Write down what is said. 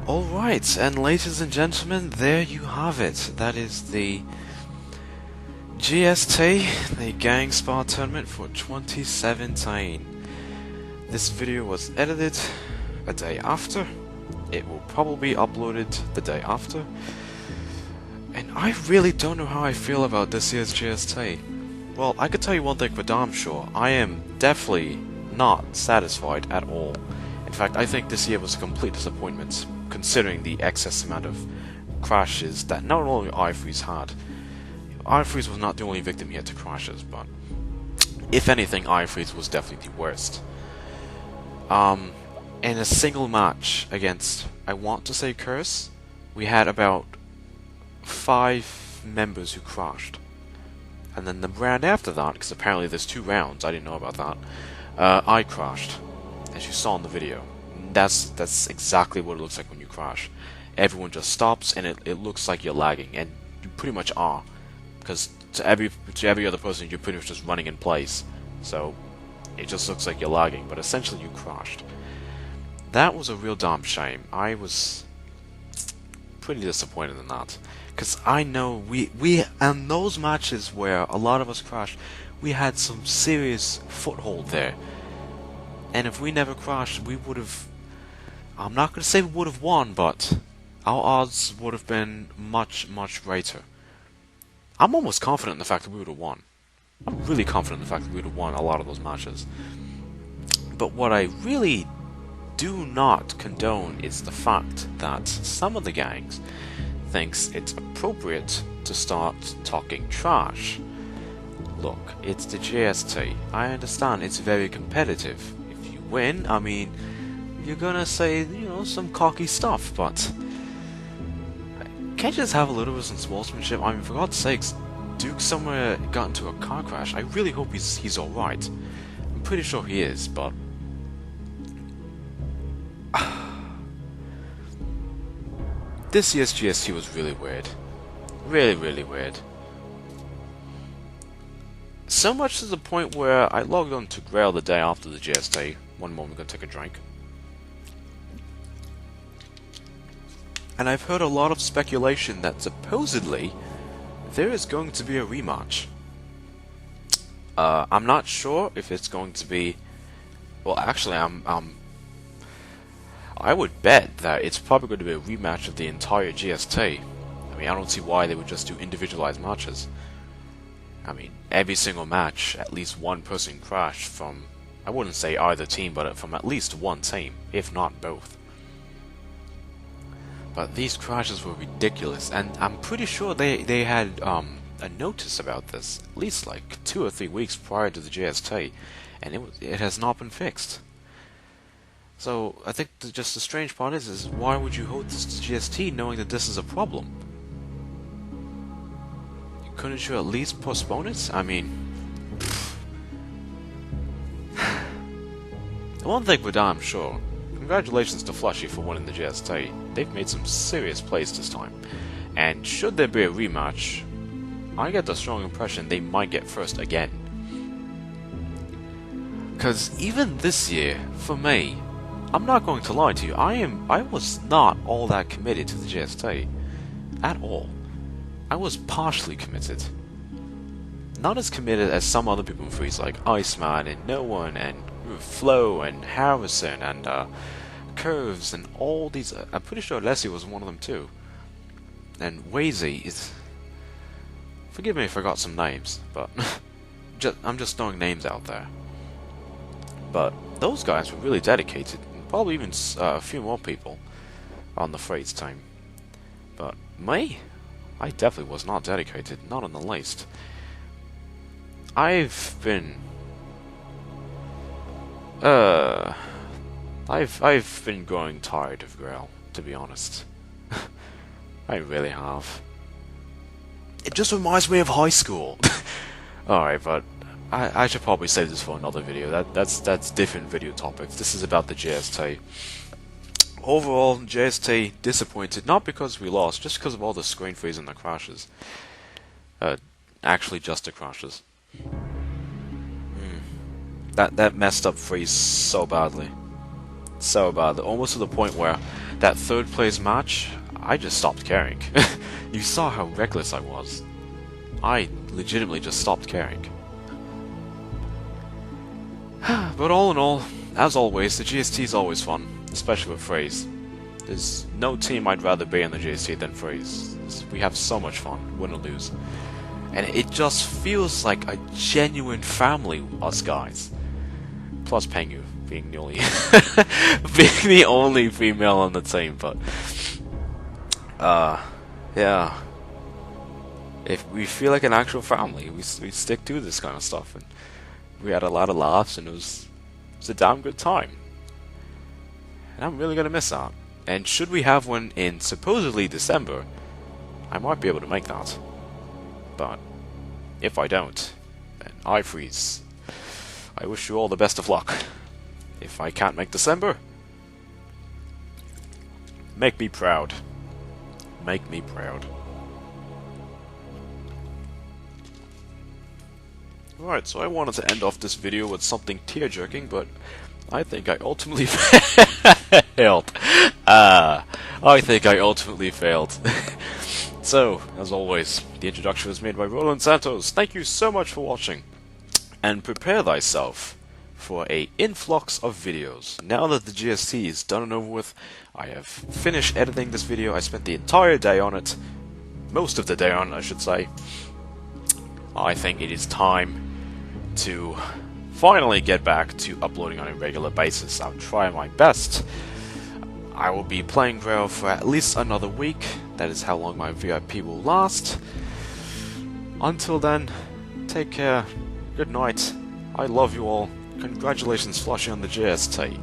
Alright, and ladies and gentlemen, there you have it. That is the GST, the Gang Spar Tournament for 2017. This video was edited a day after. It will probably be uploaded the day after. And I really don't know how I feel about this year's GST. Well, I could tell you one thing for damn sure. I am definitely not satisfied at all. In fact, I think this year was a complete disappointment, considering the excess amount of crashes that not only iFreeze had. iFreeze was not the only victim here to crashes, but if anything, iFreeze was definitely the worst. In a single match against, I want to say Curse, we had about 5 members who crashed. And then the round after that, because apparently there's 2 rounds, I didn't know about that, I crashed, as you saw in the video. That's exactly what it looks like when you crash. Everyone just stops and it looks like you're lagging, and you pretty much are, because to every other person you're pretty much just running in place, so it just looks like you're lagging, but essentially you crashed. That was a real damn shame. I was pretty disappointed in that, because I know we and those matches where a lot of us crashed, we had some serious foothold there, and if we never crashed, we would have, I'm not going to say we would have won, but our odds would have been much, much greater. I'm almost confident in the fact that we would have won. I'm really confident in the fact that we would have won a lot of those matches. But what I really do not condone is the fact that some of the gangs thinks it's appropriate to start talking trash. Look, it's the GST. I understand it's very competitive. If you win, I mean, you're gonna say, you know, some cocky stuff, but can't you just have a little bit of some sportsmanship? I mean, for God's sakes, Duke somewhere got into a car crash. I really hope he's alright. I'm pretty sure he is, but this year's GST was really weird. Really, really weird. So much to the point where I logged on to Graal the day after the GST. One moment, I'm gonna take a drink. And I've heard a lot of speculation that supposedly there is going to be a rematch. I'm not sure if it's going to be. Well, actually, I would bet that it's probably going to be a rematch of the entire GST. I mean, I don't see why they would just do individualized matches. I mean, every single match, at least one person crashed from, I wouldn't say either team, but from at least one team, if not both. But these crashes were ridiculous, and I'm pretty sure they had a notice about this at least like 2 or 3 weeks prior to the GST, and it has not been fixed. So I think just the strange part is why would you hold this GST knowing that this is a problem? Couldn't you at least postpone it? I mean... One thing for damn sure, congratulations to Flushy for winning the GST. They've made some serious plays this time. And should there be a rematch, I get the strong impression they might get first again. Because even this year, for me, I'm not going to lie to you, I was not all that committed to the GST. At all. I was partially committed. Not as committed as some other people in Freeze, like Iceman and No One and Flo and Harrison and Curves and all these. I'm pretty sure Leslie was one of them too. And Wazy is. Forgive me if I got some names, but I'm just throwing names out there. But those guys were really dedicated, and probably even a few more people on the Freeze team. But me? I definitely was not dedicated, not in the least. I've been growing tired of Graal, to be honest. I really have. It just reminds me of high school. Alright, but I should probably save this for another video. That's different video topics. This is about the GST. Overall, GST disappointed, not because we lost, just because of all the screen freeze and the crashes. Actually just the crashes. That messed up Freeze so badly. So badly. Almost to the point where that third place match, I just stopped caring. You saw how reckless I was. I legitimately just stopped caring. But all in all, as always, the GST is always fun, especially with Freeze. There's no team I'd rather be in the GST than Freeze. We have so much fun, win or lose. And it just feels like a genuine family, us guys. Plus Pengu being the only being the only female on the team, but yeah. If we feel like an actual family, we stick to this kind of stuff, and we had a lot of laughs, and it was a damn good time. And I'm really gonna miss that. And should we have one in supposedly December, I might be able to make that. But if I don't, then I freeze. I wish you all the best of luck. If I can't make December, make me proud. Make me proud. Alright, so I wanted to end off this video with something tear-jerking, but I think I ultimately failed. I think I ultimately failed. So, as always, the introduction was made by Roland Santos. Thank you so much for watching. And prepare thyself for an influx of videos. Now that the GST is done and over with, I have finished editing this video. I spent the entire day on it. Most of the day on it, I should say. I think it is time to finally get back to uploading on a regular basis. I'll try my best. I will be playing Graal for at least another week. That is how long my VIP will last. Until then, take care. Good night. I love you all. Congratulations, Flushy, on the GST.